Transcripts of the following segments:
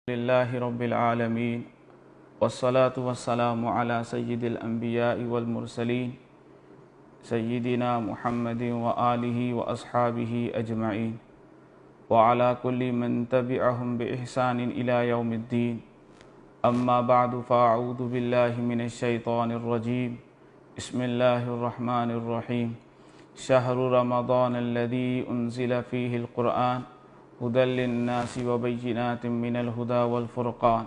لله رب العالمين والصلاة والسلام على سيد الأنبياء والمرسلين سيدنا محمد وآله وأصحابه أجمعين وعلى كل من تبعهم بإحسان إلى يوم الدين أما بعد فأعوذ بالله من الشيطان الرجيم بسم الله الرحمن الرحيم شهر رمضان الذي أنزل فيه القرآن هدى للناس وبينات من الهدى والفرقان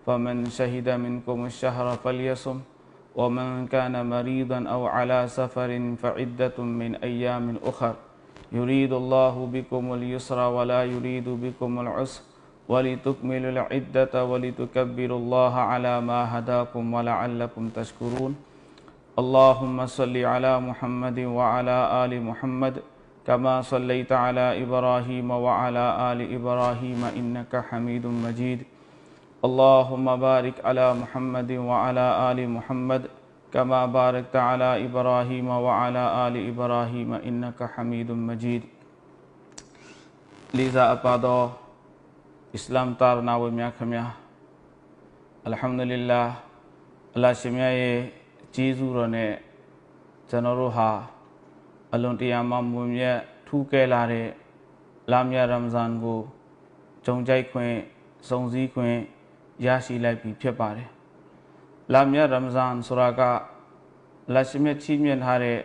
فمن شهد منكم الشهر فليصم ومن كان مريضا أو على سفر فعدة من أيام أخر يريد الله بكم اليسر ولا يريد بكم العسر ولتكملوا العدة ولتكبروا الله على ما هداكم ولعلكم تشكرون اللهم صل على محمد وعلى آل محمد كما صليت على إبراهيم وعلى آل إبراهيم إنك حميد مجيد اللهم بارك على محمد وعلى آل محمد كما باركت على إبراهيم وعلى آل إبراهيم إنك حميد مجيد لذا أبادو إسلام تارنا ومياكميا الحمد لله الله شمياء جيزورنا جنروهاအလွန်တရာမှမွန်မြတ်ထူးကဲလာတဲ့လာမြတ်ရမဇန်ကိုဂျုံကြိုက်ခွင့်စုံစည်းခွင့်ရရှိလိုက်ပြီဖြစ်ပါတယ်။လာမြတ်ရမဇန်ဆိုတာကလက်ရှိမြတ်ချီးမြှင့်ထားတဲ့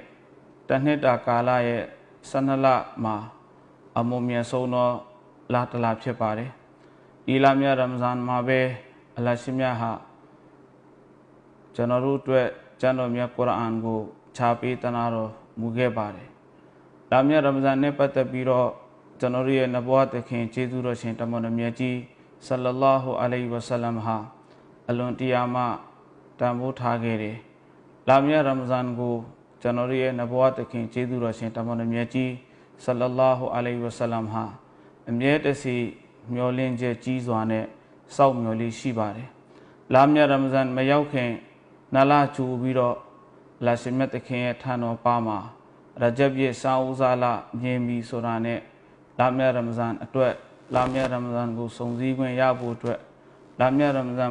တနှစ်တာကာလရဲ့12လမှာအမွန်မြတ်ဆုံးသောလတစ်လဖြစ်ပါတယ်။ဒီလာမြတ်ရမဇန်မှာပဲအလရှိမြတ်ဟာကျွန်တော်တို့အတွက်ကျမ်းတော်မြတ်ကုရ်အာန်ကိုခြားပေးတနာတော်မူခဲ့ပါတယ်။လာမြတ်ရမဇန်နဲ့ပတ်သက်ပြီးတော့ကျွန်တော်ရဲ့နဗဝတ်သခင်ကျေးဇူးတော်ရှင်တမန်တော်မြတ်ကြီးဆလ္လာလာဟူအလိုင်ဝါဆလမ်ဟာအလွန်တရာမှတန်ဖိုးထားခဲ့တယ်။လာမြတ်ရမဇန်ကိုကျွန်တော်ရဲ့နဗဝတ်သခင်ကျေးဇူးတော်ရှင်တမန်တော်မြတ်ကြီးဆလ္လာလာဟူအလိုင်ဝါဆလမ်ဟာအမြဲတစေမျှော်လင့်ချက်ကြီးစွာနဲ့စောင့်မျှော်လေးရှိပါတယ်။လာမြတ်ရမဇန်မရောက်ခင်နလချူပြီးတော့လာရှိမြတ်သခင်ရဲ့ထံတော်ပါမှာရဂျပ်ရဲ့စာဦးစားလမြင်ပြီဆိုတာနဲ့လာမြတ်ရမဇန်အတွက်လာမြတ်ရမဇန်ကိုစုံစည်းခွင့်ရဖို့အတွက်လာမြတ်ရမဇန်